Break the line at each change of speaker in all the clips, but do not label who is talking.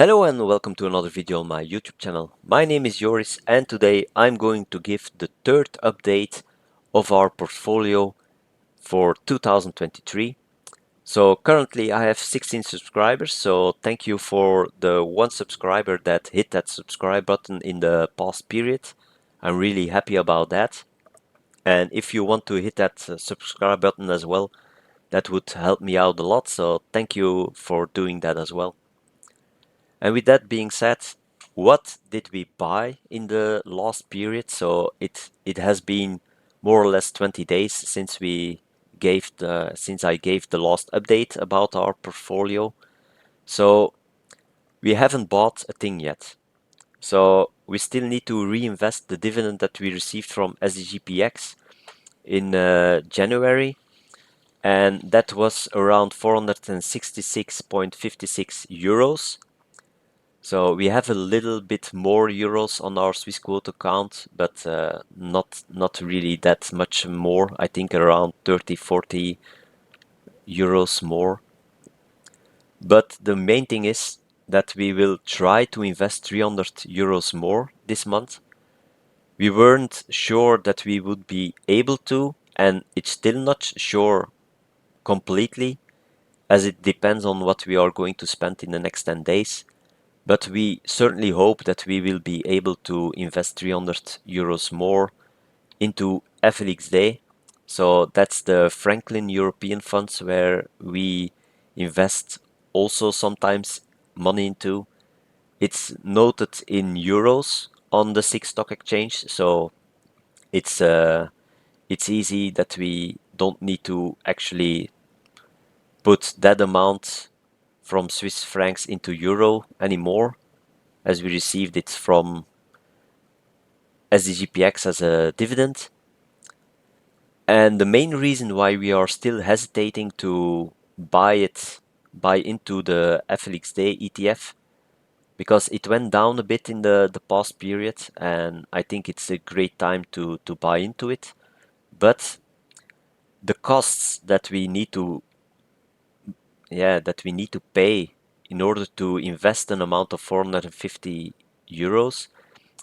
Hello and welcome to another video on my YouTube channel. My name is Joris and today I'm going to give the third update of our portfolio for 2023. So currently I have 16 subscribers, so thank you for the one subscriber that hit that subscribe button in the past period. I'm really happy about that. And if you want to hit that subscribe button as well, that would help me out a lot, so thank you for doing that as well. And with that being said, what did we buy in the last period? So it has been more or less 20 days since I gave the last update about our portfolio. So we haven't bought a thing yet. So we still need to reinvest the dividend that we received from SDGPX in January, and that was around 466.56 euros. So we have a little bit more euros on our SwissQuote account, but not really that much more. I think around 30-40 euros more. But the main thing is that we will try to invest 300 euros more this month. We weren't sure that we would be able to, and it's still not sure completely, as it depends on what we are going to spend in the next 10 days. But we certainly hope that we will be able to invest 300 euros more into FLXD. So that's the Franklin European funds where we invest also sometimes money into. It's noted in euros on the SIX stock exchange, so it's easy that we don't need to actually put that amount from Swiss francs into euro anymore, as we received it from SDGPX as a dividend. And the main reason why we are still hesitating to buy into the FLXD ETF, because it went down a bit in the past period, and I think it's a great time to buy into it. But the costs that we need to pay in order to invest an amount of 450 euros,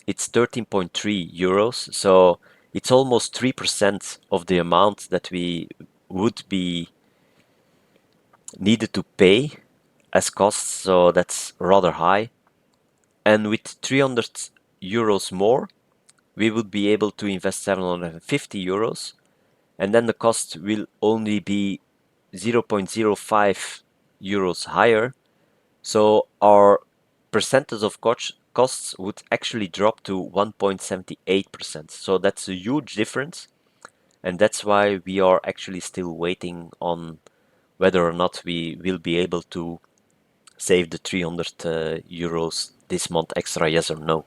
it's 13.3 euros, so it's almost 3% of the amount that we would be needed to pay as costs, so that's rather high. And with 300 euros more, we would be able to invest 750 euros, and then the cost will only be 0.05 euros higher. So our percentage of costs would actually drop to 1.78%. So that's a huge difference. And that's why we are actually still waiting on whether or not we will be able to save the 300 euros this month extra, yes or no.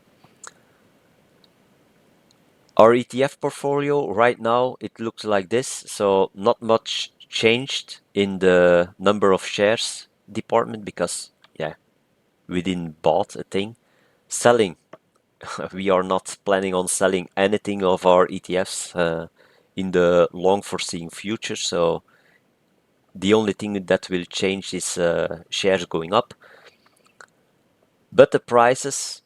Our ETF portfolio right now, it looks like this. So not much changed in the number of shares department because, yeah, we didn't bought a thing. Selling, we are not planning on selling anything of our ETFs in the long foreseeing future. So the only thing that will change is shares going up. But the prices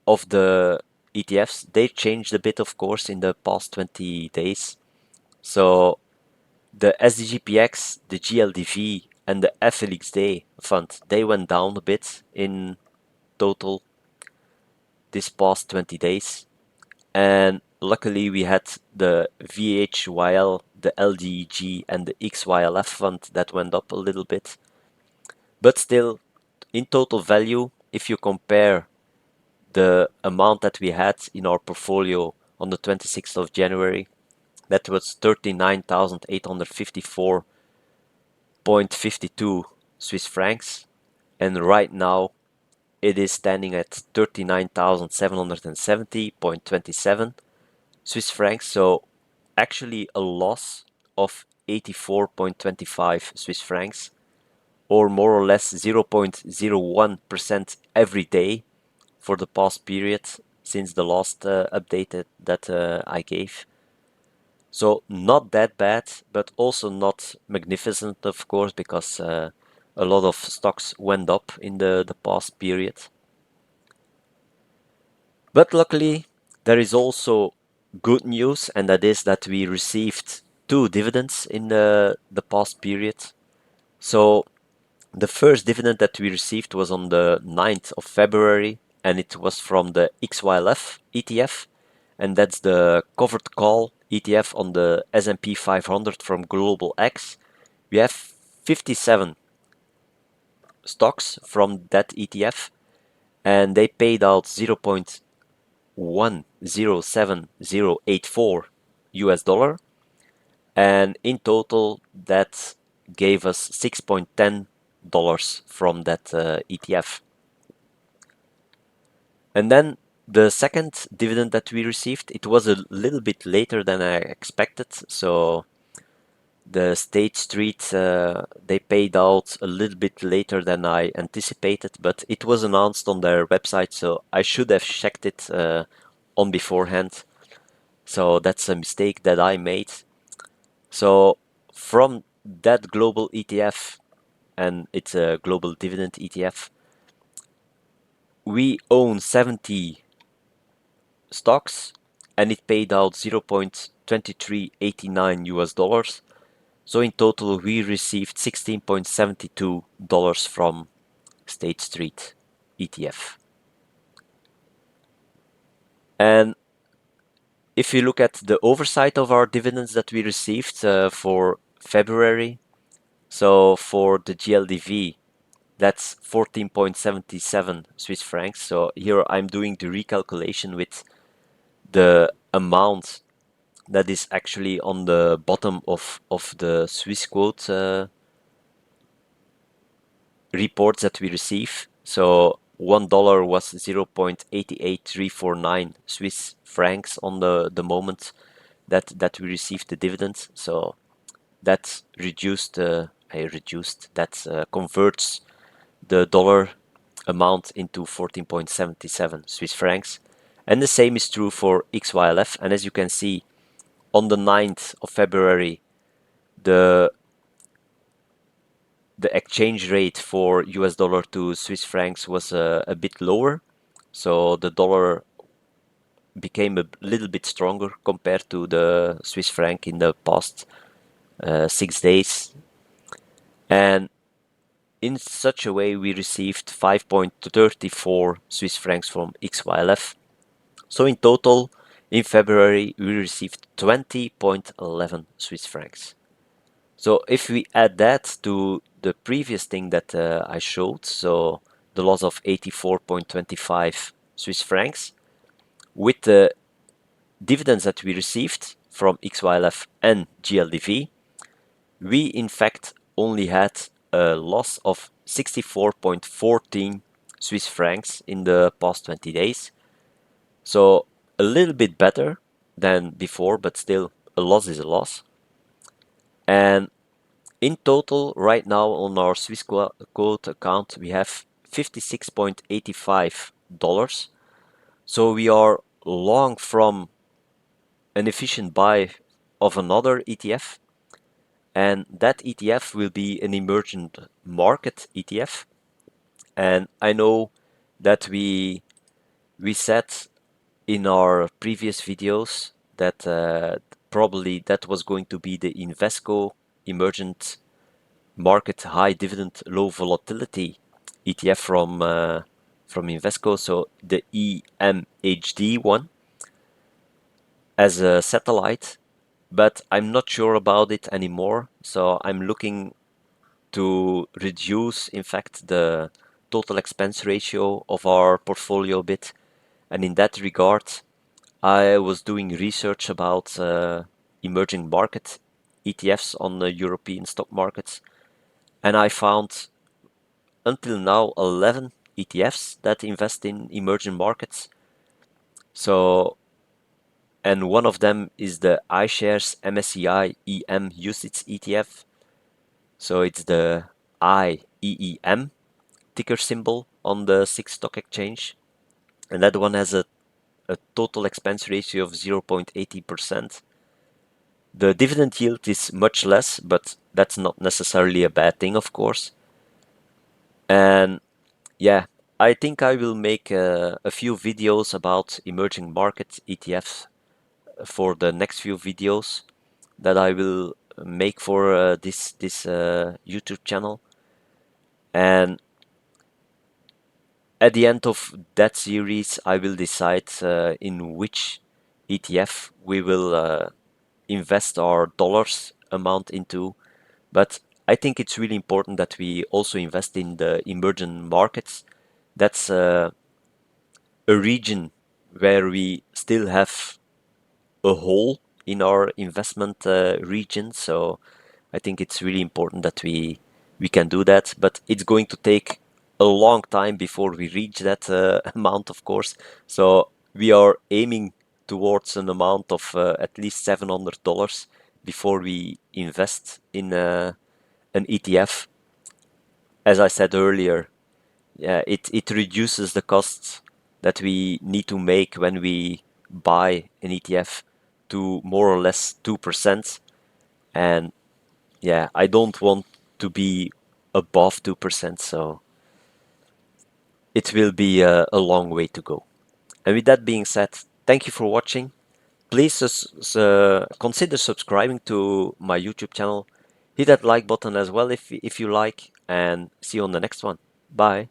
of the ETFs, they changed a bit, of course, in the past 20 days. So the SDGPX, the GLDV, and the FLXD fund, they went down a bit in total this past 20 days. And luckily we had the VHYL, the LDEG, and the XYLF fund that went up a little bit. But still, in total value, if you compare the amount that we had in our portfolio on the 26th of January, that was 39,854.52 Swiss francs. And right now it is standing at 39,770.27 Swiss francs. So actually a loss of 84.25 Swiss francs, or more or less 0.01% every day for the past period since the last update that I gave. So not that bad, but also not magnificent, of course, because a a lot of stocks went up in the past period. But luckily, there is also good news, and that is that we received 2 dividends in the past period. So the first dividend that we received was on the 9th of February, and it was from the XYLF ETF, and that's the covered call ETF on the S&P 500 from Global X. We have 57 stocks from that ETF, and they paid out 0.107084 US dollar, and in total that gave us $6.10 from that ETF. And then the second dividend that we received, it was a little bit later than I expected. So the State Street, they paid out a little bit later than I anticipated, but it was announced on their website, so I should have checked it on beforehand. So that's a mistake that I made. So from that global ETF, and it's a global dividend ETF, we own 70 stocks, and it paid out 0.2389 US dollars. So in total, we received $16.72 from State Street ETF. And if you look at the oversight of our dividends that we received for February, so for the GLDV, that's 14.77 Swiss francs. So here I'm doing the recalculation with the amount that is actually on the bottom of the SwissQuote reports that we receive. So $1 was 0.88349 Swiss francs on the moment that we received the dividend. So that converts the dollar amount into 14.77 Swiss francs. And the same is true for XYLF. And as you can see, on the 9th of February, the exchange rate for US dollar to Swiss francs was a bit lower. So the dollar became a little bit stronger compared to the Swiss franc in the past 6 days. And in such a way, we received 5.34 Swiss francs from XYLF. So in total, in February, we received 20.11 Swiss francs. So if we add that to the previous thing that I showed, so the loss of 84.25 Swiss francs, with the dividends that we received from XYLF and GLDV, we in fact only had a loss of 64.14 Swiss francs in the past 20 days. So a little bit better than before, but still a loss is a loss. And in total, right now on our SwissQuote account, we have $56.85. So we are long from an efficient buy of another ETF, and that ETF will be an emergent market ETF. And I know that we said in our previous videos that probably that was going to be the Invesco emergent market high dividend low volatility ETF from Invesco, so the EMHD one as a satellite, but I'm not sure about it anymore. So I'm looking to reduce, in fact, the total expense ratio of our portfolio a bit. And in that regard, I was doing research about emerging market ETFs on the European stock markets, and I found until now 11 ETFs that invest in emerging markets. So, and one of them is the iShares MSCI EM UCITS ETF. So it's the IEEM ticker symbol on the SIX stock exchange. And that one has a total expense ratio of 0.80%. The dividend yield is much less, but that's not necessarily a bad thing, of course. And yeah, I think I will make a few videos about emerging market ETFs for the next few videos that I will make for this YouTube channel. And at the end of that series, I will decide in which ETF we will invest our dollars amount into. But I think it's really important that we also invest in the emerging markets. That's a region where we still have a hole in our investment region. So I think it's really important that we can do that. But it's going to take a long time before we reach that amount, of course. So we are aiming towards an amount of at least $700 before we invest in an ETF. As I said earlier, yeah, it reduces the costs that we need to make when we buy an ETF to more or less 2%. And yeah, I don't want to be above 2%, so it will be a long way to go. And with that being said, thank you for watching. Please consider subscribing to my YouTube channel. Hit that like button as well if you like, and see you on the next one. Bye.